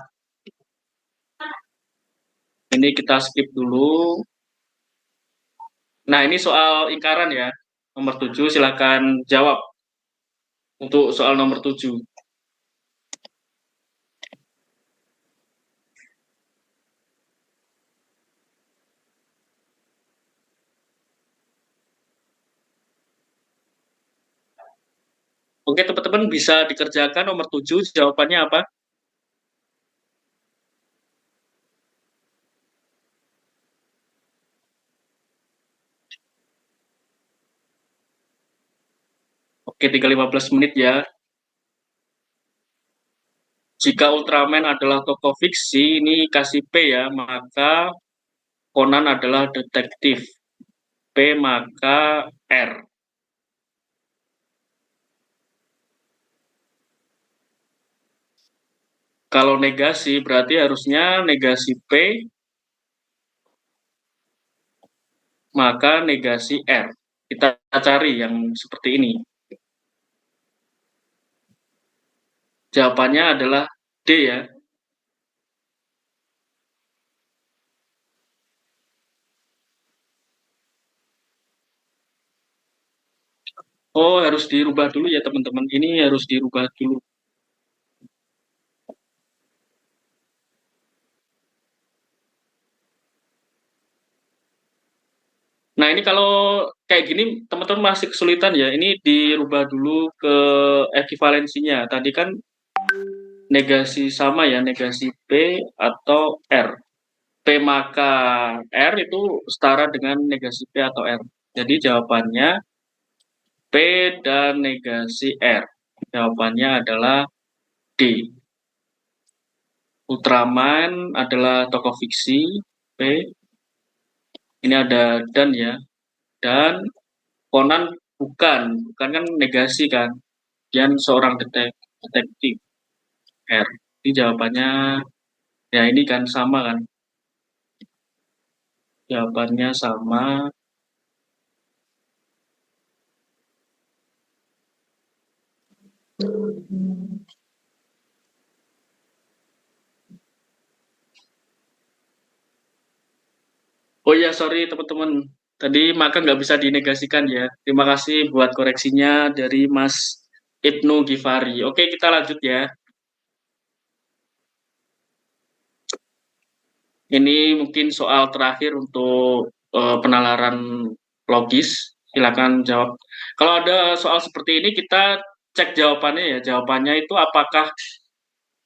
Ini kita skip dulu. Nah, ini soal ingkaran ya. Nomor 7, silakan jawab untuk soal nomor 7. Oke, teman-teman bisa dikerjakan nomor 7, jawabannya apa? Oke, tinggal 15 menit ya. Jika Ultraman adalah tokoh fiksi, ini kasih P ya, maka Conan adalah detektif. P maka R. Kalau negasi berarti harusnya negasi P maka negasi R. Kita cari yang seperti ini. Jawabannya adalah D ya. Oh, harus dirubah dulu ya teman-teman. Ini harus dirubah dulu. Nah, ini kalau kayak gini teman-teman masih kesulitan ya. Ini dirubah dulu ke ekivalensinya. Tadi kan negasi sama ya, negasi P atau R. P maka R itu setara dengan negasi P atau R. Jadi jawabannya P dan negasi R. Jawabannya adalah D. Ultraman adalah tokoh fiksi. P. Ini ada dan ya. Dan Conan bukan kan negasi kan. Dia seorang detektif. R. Ini jawabannya ya ini kan sama kan. Jawabannya sama. Oh ya, sorry teman-teman. Tadi maka nggak bisa dinegasikan ya. Terima kasih buat koreksinya dari Mas Ibnu Gifari. Oke, kita lanjut ya. Ini mungkin soal terakhir untuk penalaran logis. Silakan jawab. Kalau ada soal seperti ini, kita cek jawabannya ya. Jawabannya itu apakah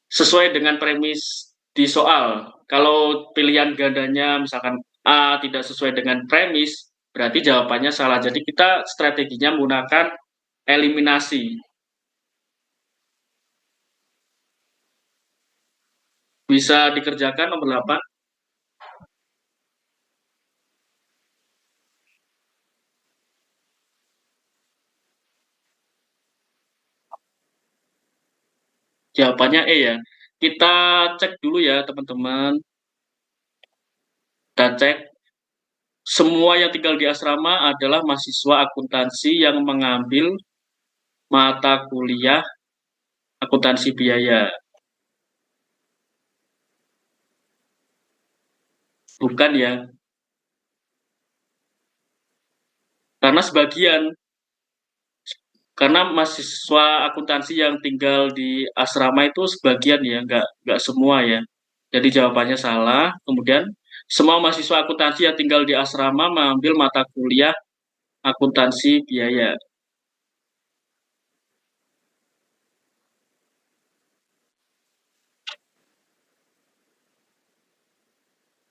sesuai dengan premis di soal. Kalau pilihan gandanya misalkan A tidak sesuai dengan premis, berarti jawabannya salah. Jadi kita strateginya menggunakan eliminasi. Bisa dikerjakan nomor 8. Jawabannya E ya. Kita cek dulu ya teman-teman. Kita cek. Semua yang tinggal di asrama adalah mahasiswa akuntansi yang mengambil mata kuliah akuntansi biaya. Bukan ya. Karena mahasiswa akuntansi yang tinggal di asrama itu sebagian ya, nggak semua ya. Jadi jawabannya salah. Kemudian semua mahasiswa akuntansi yang tinggal di asrama mengambil mata kuliah akuntansi biaya.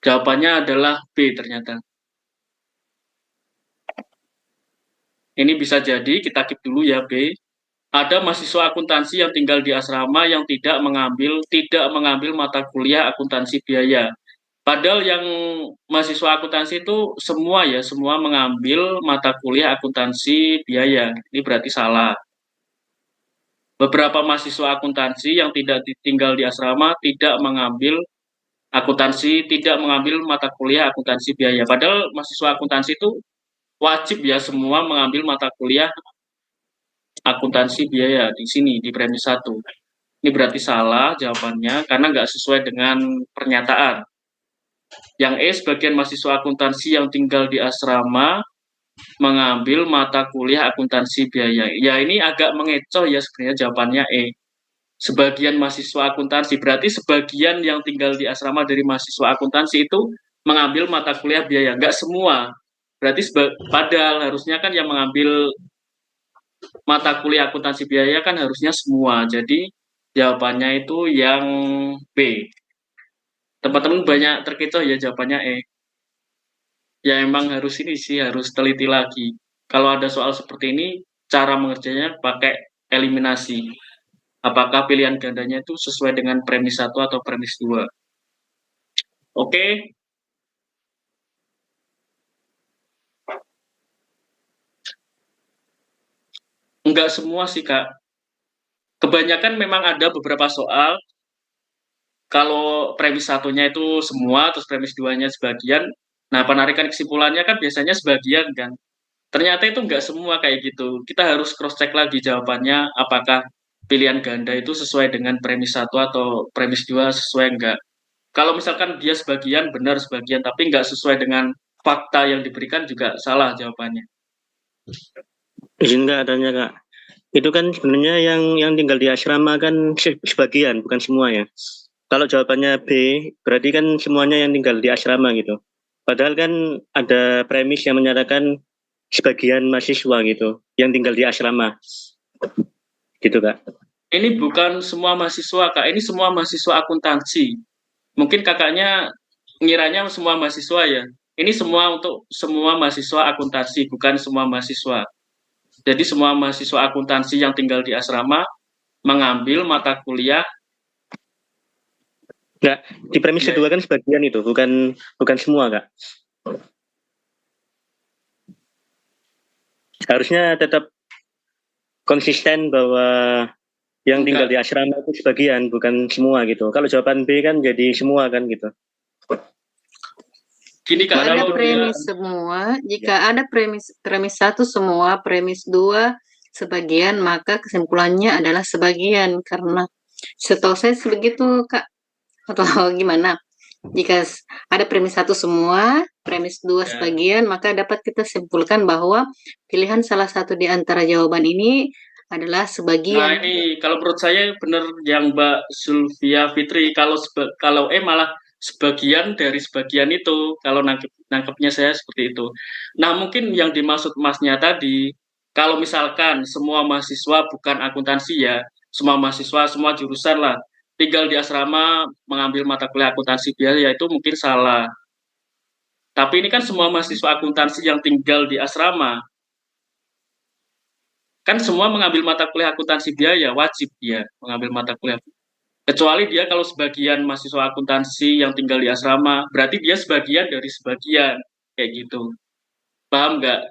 Jawabannya adalah B ternyata. Ini bisa jadi, kita keep dulu ya B. Ada mahasiswa akuntansi yang tinggal di asrama yang tidak mengambil mata kuliah akuntansi biaya. Padahal yang mahasiswa akuntansi itu semua mengambil mata kuliah akuntansi biaya. Ini berarti salah. Beberapa mahasiswa akuntansi yang tidak tinggal di asrama tidak mengambil mata kuliah akuntansi biaya. Padahal mahasiswa akuntansi itu wajib ya semua mengambil mata kuliah akuntansi biaya di sini di premis 1. Ini berarti salah jawabannya karena nggak sesuai dengan pernyataan. Yang E, sebagian mahasiswa akuntansi yang tinggal di asrama mengambil mata kuliah akuntansi biaya. Ya ini agak mengecoh ya sebenarnya jawabannya E. Sebagian mahasiswa akuntansi, berarti sebagian yang tinggal di asrama dari mahasiswa akuntansi itu mengambil mata kuliah biaya. Nggak semua. Berarti padahal harusnya kan yang mengambil mata kuliah akuntansi biaya kan harusnya semua. Jadi jawabannya itu yang B. Teman-teman banyak terkecoh ya jawabannya E. Ya emang harus ini sih, harus teliti lagi. Kalau ada soal seperti ini, cara mengerjanya pakai eliminasi. Apakah pilihan gandanya itu sesuai dengan premis 1 atau premis 2. Oke. Enggak semua sih, Kak. Kebanyakan memang ada beberapa soal, kalau premis 1-nya itu semua, terus premis 2-nya sebagian, nah penarikan kesimpulannya kan biasanya sebagian kan. Ternyata itu enggak semua kayak gitu. Kita harus cross-check lagi jawabannya, apakah pilihan ganda itu sesuai dengan premis 1 atau premis 2 sesuai enggak. Kalau misalkan dia sebagian, benar sebagian, tapi enggak sesuai dengan fakta yang diberikan juga salah jawabannya. Izin nggak adanya Kak. Itu kan sebenarnya yang tinggal di asrama kan sebagian, bukan semua ya. Kalau jawabannya B, berarti kan semuanya yang tinggal di asrama gitu. Padahal kan ada premis yang menyatakan sebagian mahasiswa gitu, yang tinggal di asrama. Gitu Kak. Ini bukan semua mahasiswa, Kak. Ini semua mahasiswa akuntansi. Mungkin kakaknya ngiranya semua mahasiswa ya. Ini semua untuk semua mahasiswa akuntansi, bukan semua mahasiswa. Jadi semua mahasiswa akuntansi yang tinggal di asrama mengambil mata kuliah. Nggak, di premis kedua kan sebagian itu, bukan semua Kak. Harusnya tetap konsisten bahwa yang tinggal di asrama itu sebagian, bukan semua gitu. Kalau jawaban B kan jadi semua kan gitu. Gini Kak, ada premis semua, jika ada premis 1 semua, premis 2 sebagian, maka kesimpulannya adalah sebagian, karena setahu saya sebegitu Kak, atau gimana. Jika ada premis 1 semua, premis 2 Ya. sebagian, maka dapat kita simpulkan bahwa pilihan salah satu di antara jawaban ini adalah Nah, sebagian. ini kalau menurut saya benar yang Mbak Zulfia Fitri. Kalau malah sebagian dari sebagian itu, kalau nangkepnya saya seperti itu. Nah, mungkin yang dimaksud Masnya tadi, kalau misalkan semua mahasiswa bukan akuntansi ya, semua mahasiswa, semua jurusan lah, tinggal di asrama mengambil mata kuliah akuntansi biasa, ya itu mungkin salah. Tapi ini kan semua mahasiswa akuntansi yang tinggal di asrama, kan semua mengambil mata kuliah akuntansi biaya, wajib dia mengambil mata kuliah. Kecuali dia kalau sebagian mahasiswa akuntansi yang tinggal di asrama, berarti dia sebagian dari sebagian, kayak gitu. Paham nggak?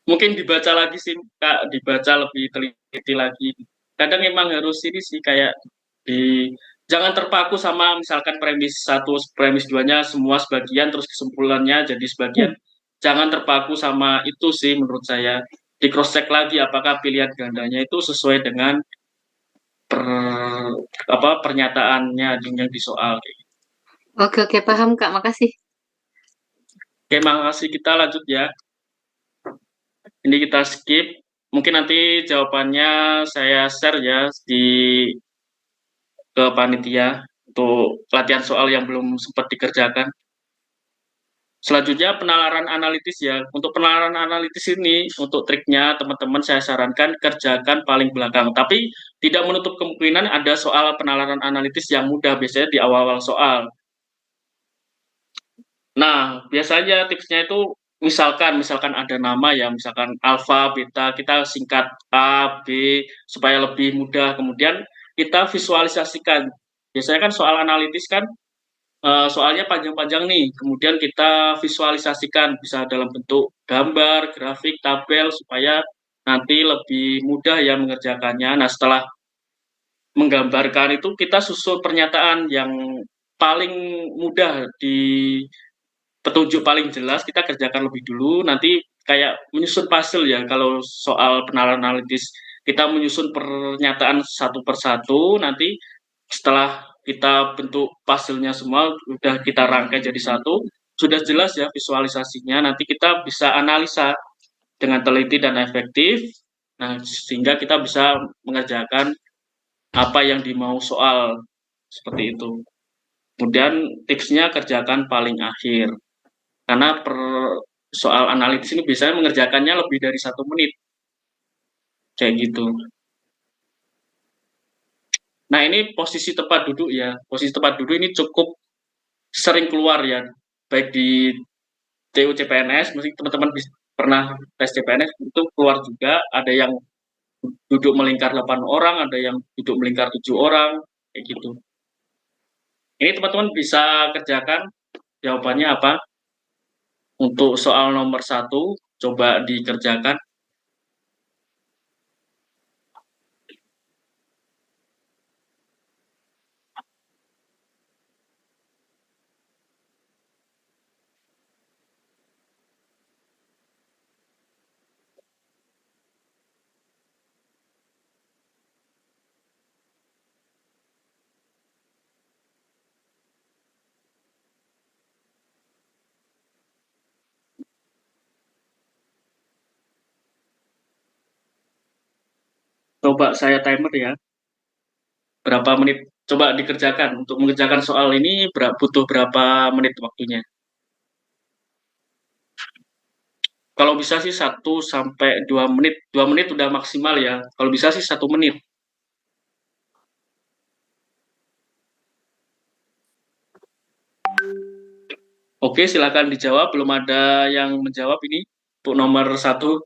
Mungkin dibaca lagi sih, Kak, dibaca lebih teliti lagi. Kadang emang harus ini sih kayak jangan terpaku sama misalkan premis 1, premis 2-nya semua sebagian terus kesimpulannya jadi sebagian. Jangan terpaku sama itu sih menurut saya. Di cross check lagi apakah pilihan gandanya itu sesuai dengan pernyataannya yang di soal. Oke, paham Kak, makasih. Oke, makasih. Kita lanjut ya. Ini kita skip. Mungkin nanti jawabannya saya share ya ke panitia untuk latihan soal yang belum sempat dikerjakan. Selanjutnya penalaran analitis ya. Untuk penalaran analitis ini, untuk triknya teman-teman saya sarankan kerjakan paling belakang. Tapi tidak menutup kemungkinan ada soal penalaran analitis yang mudah, biasanya di awal-awal soal. Nah, biasanya tipsnya itu misalkan ada nama ya, misalkan alfa, beta, kita singkat A, B supaya lebih mudah. Kemudian kita visualisasikan. Biasanya kan soal analitis kan soalnya panjang-panjang nih. Kemudian kita visualisasikan bisa dalam bentuk gambar, grafik, tabel supaya nanti lebih mudah ya mengerjakannya. Nah, setelah menggambarkan itu kita susun pernyataan yang paling mudah petunjuk paling jelas kita kerjakan lebih dulu, nanti kayak menyusun puzzle ya. Kalau soal penalaran analitis kita menyusun pernyataan satu persatu, nanti setelah kita bentuk puzzle-nya semua udah kita rangkai jadi satu, sudah jelas ya visualisasinya, nanti kita bisa analisa dengan teliti dan efektif. Nah, sehingga kita bisa mengerjakan apa yang dimau soal seperti itu. Kemudian tipsnya kerjakan paling akhir. Karena soal analitis ini biasanya mengerjakannya lebih dari 1 menit. Kayak gitu. Nah, ini posisi tempat duduk ya. Posisi tempat duduk ini cukup sering keluar ya. Baik di TU CPNS, mungkin teman-teman pernah tes CPNS, itu keluar juga. Ada yang duduk melingkar 8 orang, ada yang duduk melingkar 7 orang, kayak gitu. Ini teman-teman bisa kerjakan, jawabannya apa? Untuk soal nomor 1, coba dikerjakan. Coba saya timer ya. Berapa menit? Coba dikerjakan. Untuk mengerjakan soal ini butuh berapa menit waktunya? Kalau bisa sih 1 sampai 2 menit. 2 menit udah maksimal ya. Kalau bisa sih 1 menit. Oke, silakan dijawab. Belum ada yang menjawab ini untuk nomor 1.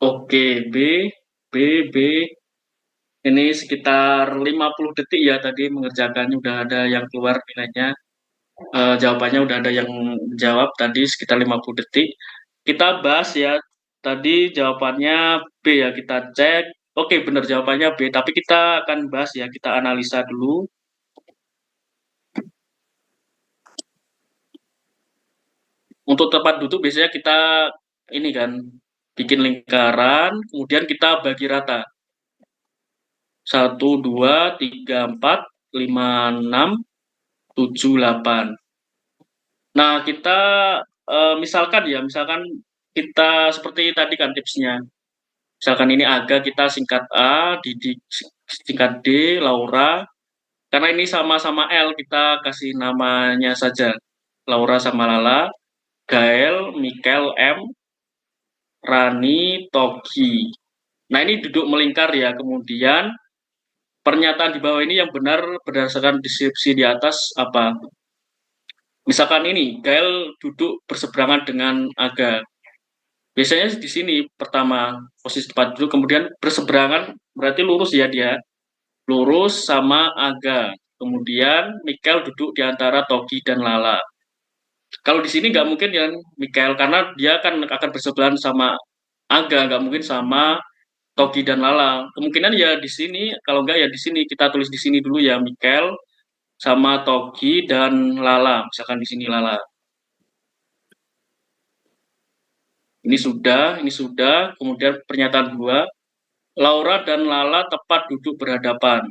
Oke, B. Ini sekitar 50 detik ya tadi mengerjakannya, udah ada yang keluar nilainya. Jawabannya udah ada yang menjawab tadi sekitar 50 detik. Kita bahas ya, tadi jawabannya B ya, kita cek. Oke, benar jawabannya B, tapi kita akan bahas ya, kita analisa dulu. Untuk tempat duduk biasanya kita ini kan bikin lingkaran, kemudian kita bagi rata. 1, 2, 3, 4, 5, 6, 7, 8. Nah, kita misalkan kita seperti tadi kan tipsnya. Misalkan ini Aga, kita singkat A, Didi singkat D, Laura. Karena ini sama-sama L, kita kasih namanya saja. Laura sama Lala, Gael, Mikel, M, Rani, Togi. Nah, ini duduk melingkar ya. Kemudian pernyataan di bawah ini yang benar berdasarkan deskripsi di atas apa? Misalkan ini, Gael duduk berseberangan dengan Aga. Biasanya di sini pertama posisi tempat duduk, kemudian berseberangan berarti lurus ya dia. Lurus sama Aga. Kemudian Mikel duduk di antara Togi dan Lala. Kalau di sini nggak mungkin ya Mikel, karena dia kan akan bersebelahan sama Aga, nggak mungkin sama Togi dan Lala. Kemungkinan ya di sini, kalau nggak ya di sini, kita tulis di sini dulu ya, Mikel sama Togi dan Lala. Misalkan di sini Lala. Ini sudah. Kemudian pernyataan 2, Laura dan Lala tepat duduk berhadapan.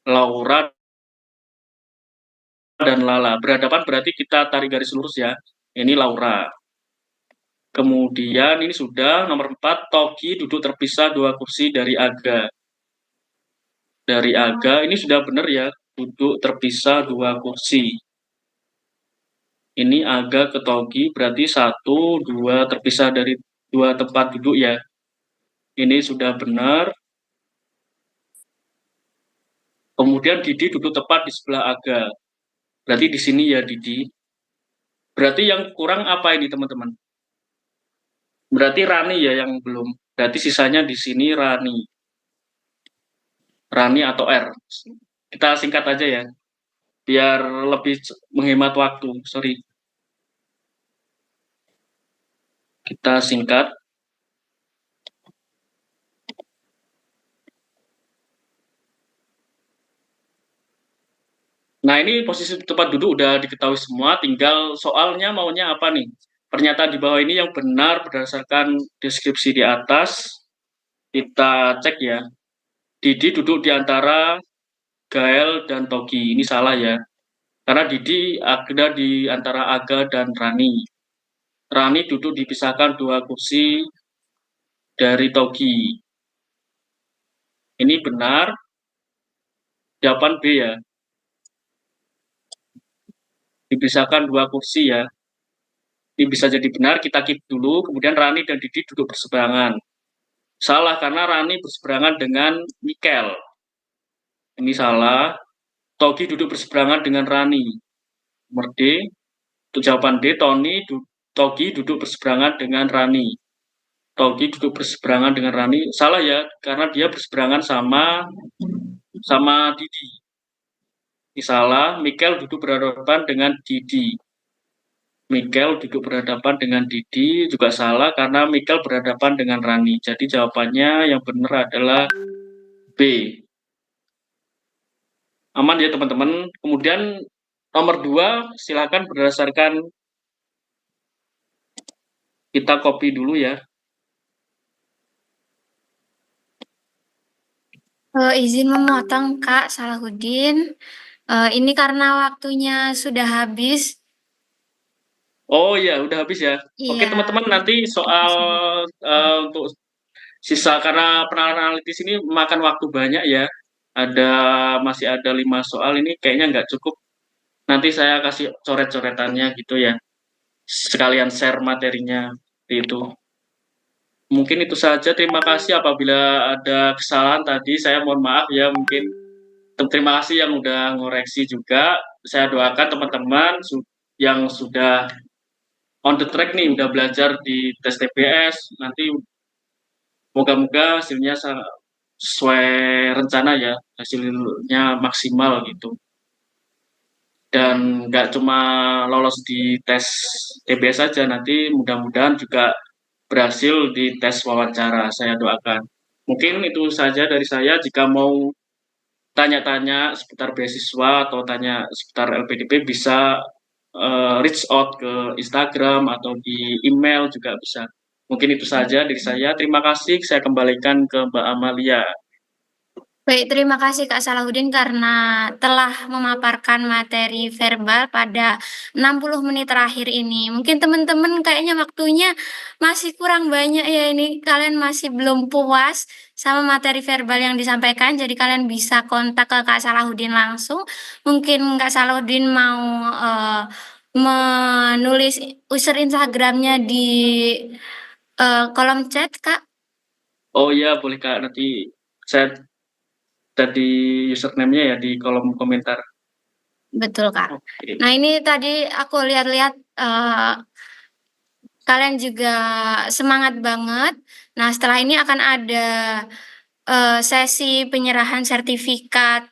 Laura dan Lala. Berhadapan berarti kita tarik garis lurus ya. Ini Laura. Kemudian ini sudah, nomor 4, Togi duduk terpisah 2 kursi dari Aga. Dari Aga, ini sudah benar ya, duduk terpisah 2 kursi. Ini Aga ke Togi, berarti 1, 2, terpisah dari 2 tempat duduk ya. Ini sudah benar. Kemudian Didi duduk tepat di sebelah Aga. Berarti di sini ya Didi. Berarti yang kurang apa ini teman-teman? Berarti Rani ya yang belum. Berarti sisanya di sini Rani. Rani atau R. Kita singkat aja ya. Biar lebih menghemat waktu. Sorry. Kita singkat. Nah, ini posisi tempat duduk udah diketahui semua, tinggal soalnya maunya apa nih? Pernyataan di bawah ini yang benar berdasarkan deskripsi di atas. Kita cek ya. Didi duduk di antara Gael dan Togi. Ini salah ya. Karena Didi ada di antara Aga dan Rani. Rani duduk dipisahkan 2 kursi dari Togi. Ini benar. Jawaban B ya. Dipisahkan 2 kursi ya. Ini bisa jadi benar, kita keep dulu, kemudian Rani dan Didi duduk berseberangan. Salah, karena Rani berseberangan dengan Mikel. Ini salah. Togi duduk berseberangan dengan Rani. Nomor D. Untuk jawaban D, Togi duduk berseberangan dengan Rani. Togi duduk berseberangan dengan Rani. Salah ya, karena dia berseberangan sama Didi. Ini salah. Mikel duduk berhadapan dengan Didi. Mikel duduk berhadapan dengan Didi juga salah karena Mikel berhadapan dengan Rani. Jadi jawabannya yang benar adalah B. Aman ya teman-teman. Kemudian nomor 2 silakan berdasarkan, kita copy dulu ya. Izin memotong Kak Salahuddin. Ini karena waktunya sudah habis. Oh iya, udah habis ya. Oke Iya. teman-teman, nanti soal untuk sisa, karena penalaran analitis ini makan waktu banyak ya. Masih ada 5 soal, ini kayaknya nggak cukup. Nanti saya kasih coret-coretannya gitu ya. Sekalian share materinya itu. Mungkin itu saja. Terima kasih apabila ada kesalahan tadi. Saya mohon maaf ya, mungkin terima kasih yang udah ngoreksi juga. Saya doakan teman-teman yang sudah on the track nih, udah belajar di tes TPS, nanti moga-moga hasilnya sesuai rencana ya, hasilnya maksimal gitu. Dan nggak cuma lolos di tes TPS saja, nanti mudah-mudahan juga berhasil di tes wawancara, saya doakan. Mungkin itu saja dari saya. Jika mau tanya-tanya seputar beasiswa atau tanya seputar LPDP bisa reach out ke Instagram atau di email juga bisa. Mungkin itu saja dari saya. Terima kasih. Saya kembalikan ke Mbak Amalia. Baik, terima kasih Kak Salahuddin karena telah memaparkan materi verbal pada 60 menit terakhir ini. Mungkin teman-teman kayaknya waktunya masih kurang banyak ya ini. Kalian masih belum puas sama materi verbal yang disampaikan, jadi kalian bisa kontak ke Kak Salahuddin langsung. Mungkin Kak Salahuddin mau menulis user Instagramnya di kolom chat, Kak. Oh iya, boleh Kak. Nanti saya tadi username-nya ya di kolom komentar. Betul, Kak. Oke. Nah, ini tadi aku lihat-lihat kalian juga semangat banget. Nah, setelah ini akan ada sesi penyerahan sertifikat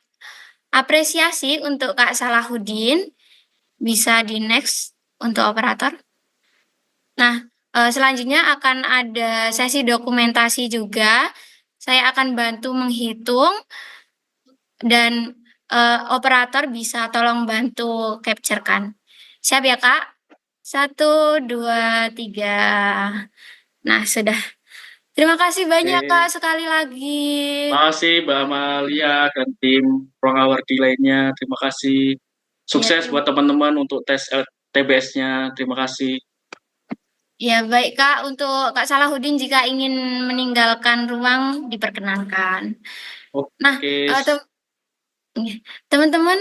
apresiasi untuk Kak Salahuddin. Bisa di next untuk operator. Nah, selanjutnya akan ada sesi dokumentasi juga. Saya akan bantu menghitung dan operator bisa tolong bantu capture-kan. Siap ya, Kak? 1, 2, 3. Nah, sudah. Terima kasih banyak, Oke. Kak, sekali lagi. Terima kasih Mbak Amalia dan tim Ruang Awardi lainnya. Terima kasih. Sukses Iya. buat teman-teman untuk tes TBS-nya. Terima kasih. Ya, baik, Kak. Untuk Kak Salahuddin jika ingin meninggalkan ruang diperkenankan. Nah, Oke. teman-teman